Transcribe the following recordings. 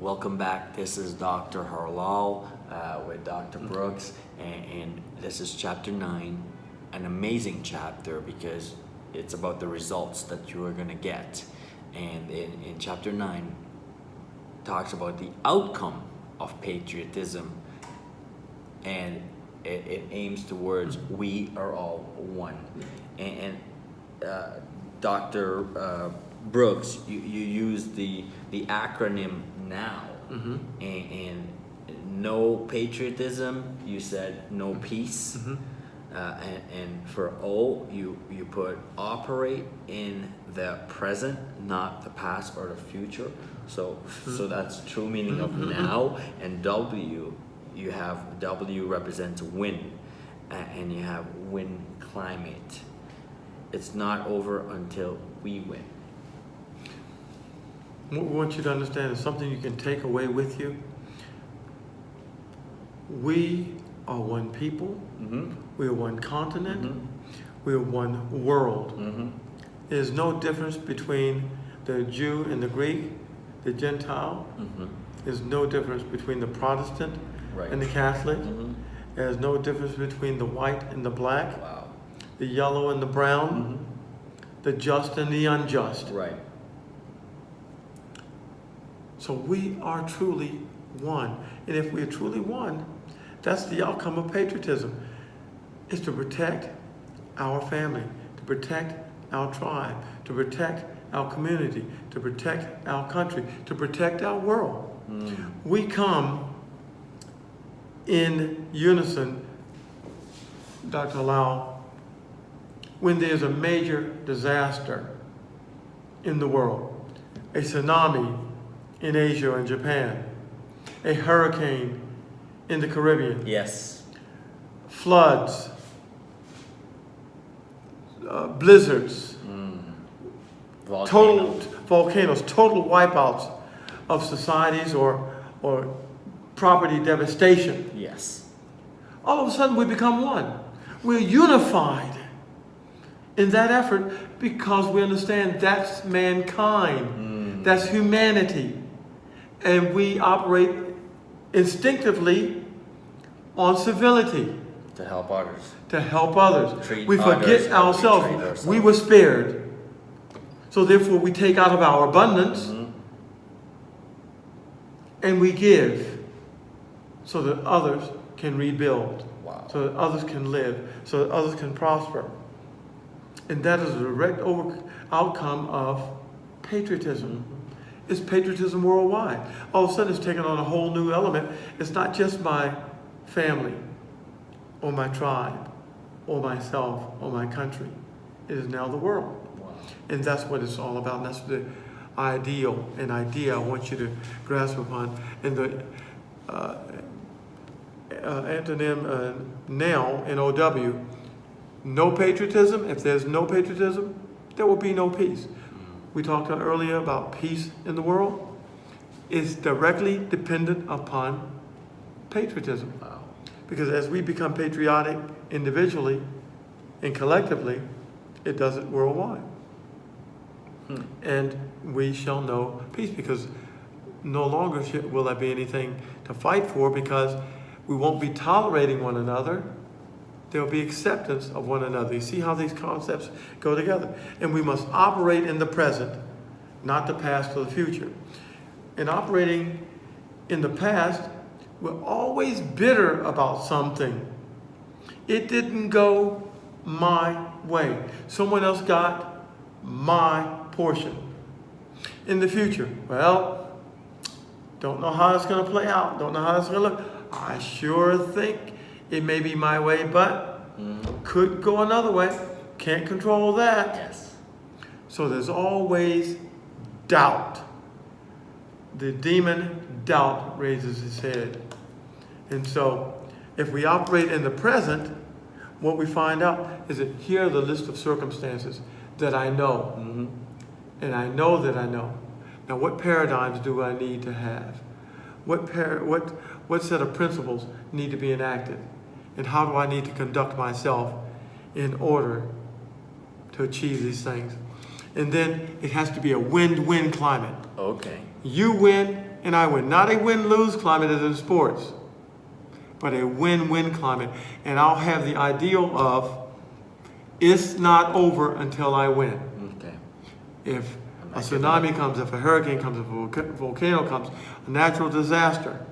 Welcome back. This is Dr. Harlal with Dr. Brooks, and this is chapter 9, an amazing chapter because it's about the results that you are going to get. And in chapter 9, talks about the outcome of patriotism, and it aims towards we are all one. And Dr. Brooks, you use the acronym NOW, and no patriotism, you said no peace, and for O, you put operate in the present, not the past or the future. So that's true meaning of now. And W, you have W represents win, and you have win climate. It's not over until we win. What we want you to understand is something you can take away with you. We are one people. We are one continent. We are one world. There's no difference between the Jew and the Greek, the Gentile. There's no difference between the Protestant and the Catholic. There's no difference between the white and the black, the yellow and the brown, the just and the unjust. Right. So we are truly one. And if we are truly one, that's the outcome of patriotism, is to protect our family, to protect our tribe, to protect our community, to protect our country, to protect our world. We come in unison, Dr. Lau, when there's a major disaster in the world, a tsunami in Asia and Japan, a hurricane in the Caribbean, Yes. floods, blizzards, total volcanoes, total wipeouts of societies or property devastation. Yes. All of a sudden we become one. We're unified in that effort because we understand that's mankind, that's humanity. And we operate instinctively on civility. To help others. To help others. Treat We others forget how we treat ourselves. ourselves. We were spared. So therefore we take out of our abundance and we give so that others can rebuild. Wow. So that others can live. So that others can prosper. And that is a direct outcome of patriotism. It's patriotism worldwide. All of a sudden it's taken on a whole new element. It's not just my family or my tribe or myself or my country. It is now the world. Wow. And that's what it's all about. And that's the ideal and idea I want you to grasp upon. And the antonym now, N-O-W, no patriotism. If there's no patriotism, there will be no peace. We talked earlier about peace in the world. It's directly dependent upon patriotism. Wow. Because as we become patriotic individually and collectively, it does it worldwide. And we shall know peace because no longer will there be anything to fight for because we won't be tolerating one another. There will be acceptance of one another. You see how these concepts go together. And we must operate in the present, not the past or the future. And operating in the past, we're always bitter about something. It didn't go my way. Someone else got my portion. In the future, well, don't know how it's going to play out. Don't know how it's going to look. I sure think it may be my way, but could go another way. Can't control that. Yes. So there's always doubt. The demon doubt raises his head. And so if we operate in the present, what we find out is that here are the list of circumstances that I know. And I know that I know. Now what paradigms do I need to have? What set of principles need to be enacted? And how do I need to conduct myself in order to achieve these things? And then it has to be a win-win climate. Okay. You win, and I win. Not a win-lose climate as in sports, but a win-win climate. And I'll have the ideal of, it's not over until I win. Okay. If a tsunami comes, if a hurricane comes, if a volcano comes, a natural disaster,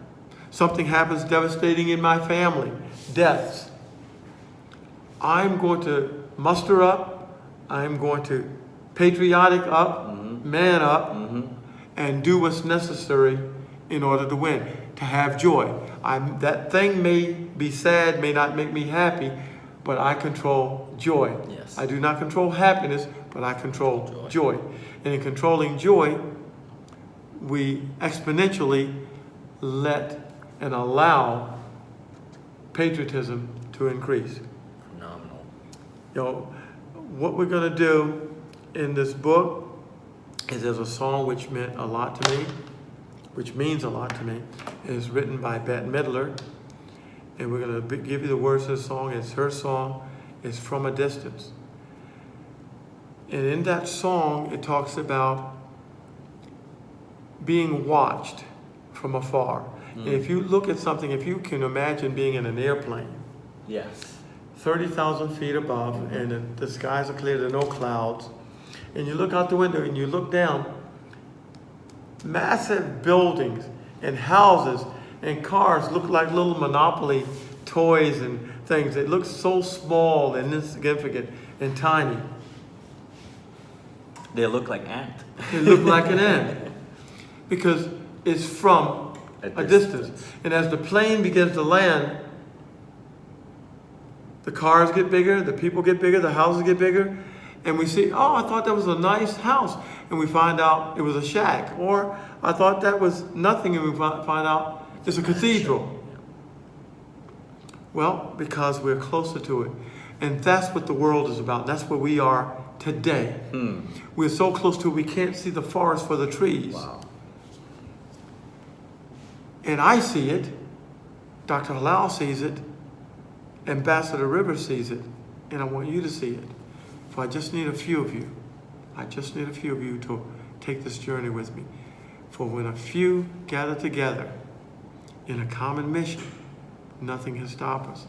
something happens devastating in my family, deaths, I'm going to muster up, I'm going to patriotic up, man up, and do what's necessary in order to win, to have joy. That thing may be sad, may not make me happy, but I control joy. Yes. I do not control happiness, but I control joy. And in controlling joy, we exponentially let and allow patriotism to increase. Phenomenal. You know, what we're going to do in this book is there's a song which meant a lot to me, which means a lot to me. It is written by Bette Midler, and we're going to give you the words of the song. It's her song. It's From a Distance. And in that song, it talks about being watched from afar. And if you look at something, if you can imagine being in an airplane, Yes. 30,000 feet above, and the skies are clear, there are no clouds, and you look out the window and you look down, massive buildings and houses and cars look like little Monopoly toys and things. They look so small and insignificant and tiny. They look like ant. They look like an ant because it's from a distance. And as the plane begins to land, the cars get bigger, the people get bigger, the houses get bigger, and we see, oh, I thought that was a nice house, and we find out it was a shack, or I thought that was nothing, and we find out it's a cathedral. Well, because we're closer to it. And that's what the world is about. That's where we are today. We're so close to it, we can't see the forest for the trees. Wow. And I see it, Dr. Halal sees it, Ambassador Rivers sees it, and I want you to see it. So I just need a few of you. I just need a few of you to take this journey with me. For when a few gather together in a common mission, nothing can stop us.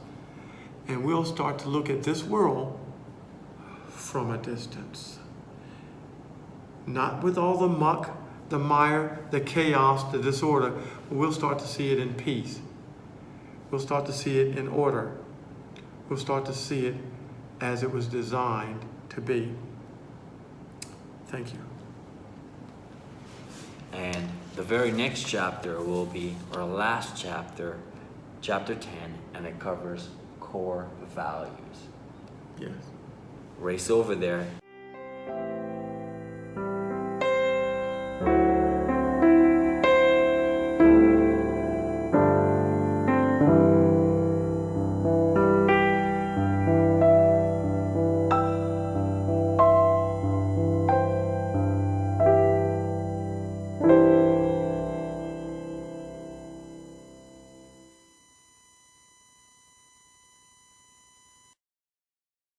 And we'll start to look at this world from a distance. Not with all the muck, the mire, the chaos, the disorder, but we'll start to see it in peace. We'll start to see it in order. We'll start to see it as it was designed to be. Thank you. And the very next chapter will be our last chapter, chapter 10, and it covers core values. Yes. Race over there